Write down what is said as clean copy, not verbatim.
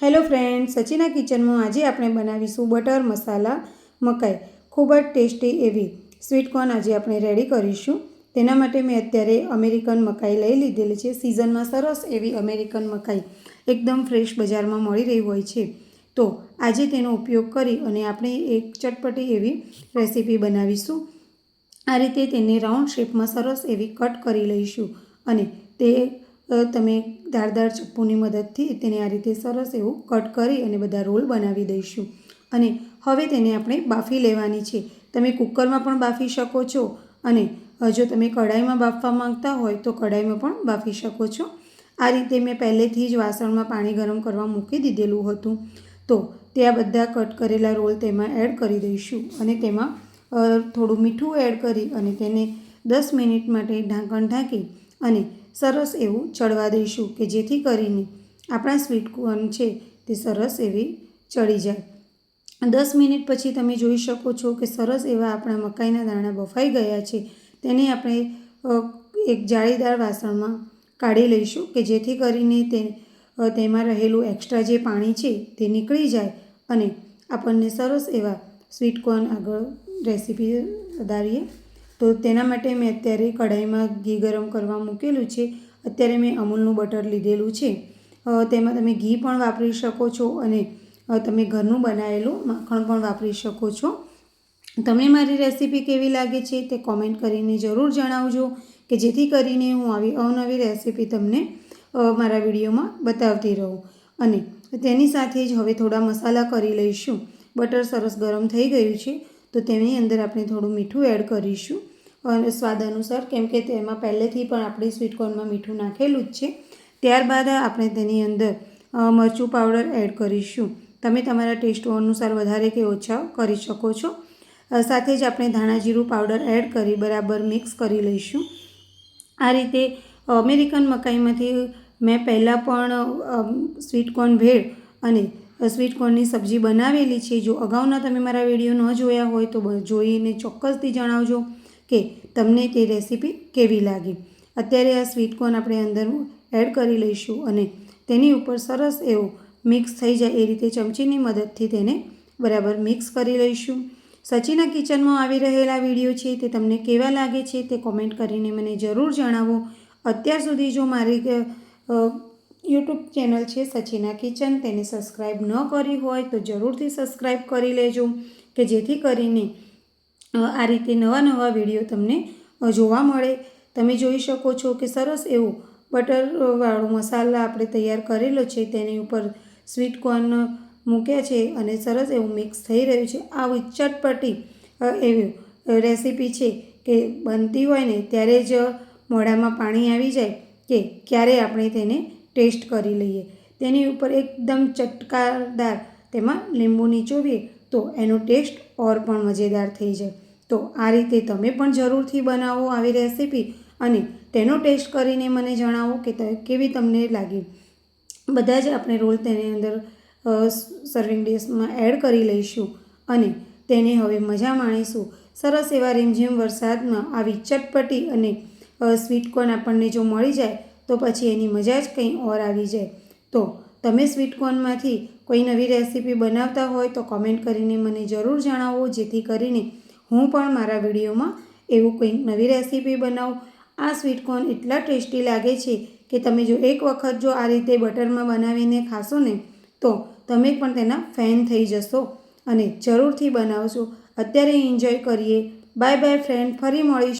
Hello friends, सचिना kitchen में आज आप बनावीशू बटर मसाला मकाई। खूब ज टेस्टी एवी स्वीटकॉर्न आज आप रेडी करीशू। तेना माटे मैं अत्यारे अमेरिकन मकाई लई लीधेली छे। सीजन में सरस एवी अमेरिकन मकाई एकदम फ्रेश बजार में मळी रही होय छे। तो आज तेनो उपयोग करी अने आपणे एक चटपटी एवी रेसिपी बनावीशू। आ रीते तेने राउंड शेप में सरस एवी कट करी लईशू अने ते तमे धारदार चप्पूनी मददथी तेने आ रीते सरस एवुं कट करी अने बधा रोल बनावी दईशुं। अने हवे तेने आपणे बाफी लेवानी छे। तमे कुकर में पण बाफी शको छो अने जो तमे कढ़ाई में बाफवा मांगता होय तो कढ़ाई में पण बाफी शको छो। आ रीते मैं पहलेथी ज वासण में पाणी गरम करवा मूकी दीधेलुं हतुं। तो त्या बधा कट करेला रोल तेमां एड करी दईशुं अने तेमां थोड़ुं मीठुं एड करी अने तेने 10 मिनिट माटे ढांकण ढांकी अने सरस एवुं चढ़वा दईशुं के जेथी करीने आपणा स्वीटकॉर्न छे ते सरस एवी चढ़ी जाय। 10 मिनिट पछी तमे जोई शको छो के सरस एवा आपणा मकाईना दाणा बफाई गया छे। तेने आपणे एक जाळीदार वासणमां काढी लईशुं के जेथी करीने तेमां रहेલું एक्स्ट्रा जे पाणी छे ते નીકળી जाय अने आपणने सरस एवा स्वीटकॉर्न आगळ रेसिपी વધારીએ। तो तेना माटे मैं अत्यारे कढ़ाई में घी गरम करवा मूकेलुं छे। अत्यारे मैं अमूलनुं बटर लीधेलुं छे। तेमां तमे घी पण वापरी शको छो अने तमे घरनुं बनावेलुं माखण पण वापरी शको छो। तमे मारी रेसिपी केवी लागे छे ते कॉमेंट करीने जरूर जणावजो के जेथी करीने हूँ आवी अवनवी रेसिपी तमने मारा विडियोमां बतावती रहूँ। अने तेनी साथे ज हवे थोड़ा मसाला करी लईशुं। बटर सरस गरम थई गयुं छे तो तेनी अंदर आपणे थोड़ुं मीठुं एड करीशुं अने स्वाद अनुसार, केम के तेमां पहेलेथी पण आपणे स्वीटकॉर्न में मीठुं नाखेलुं ज छे। त्यारबाद आपणे तेनी अंदर मरचुं पाउडर एड करीशुं। तमे तमारा टेस्ट अनुसार वधारे के ओछा करी शको छो। साथे ज आपणे धाणा जीरुं पाउडर एड करी बराबर मिक्स करी लईशुं। आ रीते अमेरिकन मकाईमांथी मैं पहला पण स्वीटकॉर्न भेळ अने स्वीटकॉर्ननी सब्जी बनावेली छे। जो अगाउना तमे मारा विडियो न जोया होय तो जोईने चोक्कसथी जणावजो के तमने ते रेसिपी केवी लागी। अत्यारे आ स्वीटकॉर्न आपणे अंदर एड करी लईशुं अने तेनी उपर सरस एवुं मिक्स थई जाय ए रीते चमचीनी मददथी तेने बराबर मिक्स करी लईशुं। सचिना किचन में आवी रहेला विडियो छे ते तमने केवा लागे छे ते कॉमेंट करीने मने जरूर जणावो। अत्यार सुधी जो मारी यूट्यूब चेनल छे सचिना किचन तेने सब्सक्राइब न करी होय तो जरूरथी सब्सक्राइब करी लेजो के जेथी करीने आ रीते नवा नवा विडियो तमने जोवा मळे। तमे जोई शको छो के सरस एवुं बटरवाळो मसाला आपणे तैयार करेलो छे तेनी उपर स्वीटकॉर्न मूक्या छे अने सरस एवुं मिक्स थई रह्युं छे। આવી ચટપટી એવી રેસીપી છે કે બનતી હોય ને ત્યારે જ મોઢામાં પાણી આવી જાય કે ક્યારે આપણે તેને ટેસ્ટ કરી લઈએ। તેની ઉપર એકદમ ચટકારદાર તેમાં લીંબુ નીચોવીએ તો એનો ટેસ્ટ ઓર પણ મજેદાર થઈ જાય। તો આ રીતે તમે પણ જરૂરથી બનાવો આવી રેસીપી અને તેનો ટેસ્ટ કરીને મને જણાવો કે કેવી તમને લાગી। બધા જ આપણે રોલ તેની અંદર સર્વિંગ ડિશમાં એડ કરી લઈશું અને તેને હવે મજા માણીશું। સરસ એવા રીમઝીમ વરસાદમાં આવી ચટપટી અને સ્વીટકॉर्न આપણને જો મળી જાય તો પછી એની મજા જ કંઈ ઓર આવી જાય। તો તમે સ્વીટકॉर्नમાંથી કોઈ નવી રેસીપી બનાવતા હોય તો કમેન્ટ કરીને મને જરૂર જણાવો જેથી કરીને હું પણ મારા વિડીયોમાં એવું કંઈક નવી રેસીપી બનાવું। આ સ્વીટકॉर्न એટલા ટેસ્ટી લાગે છે કે તમે જો એક વખત જો આ રીતે બટરમાં બનાવીને ખાશો ને તો તમે પણ તેના ફેન થઈ જશો અને જરૂરથી બનાવજો। અત્યારે એન્જોય કરીએ। બાય બાય ફ્રેન્ડ, ફરી મળીશું।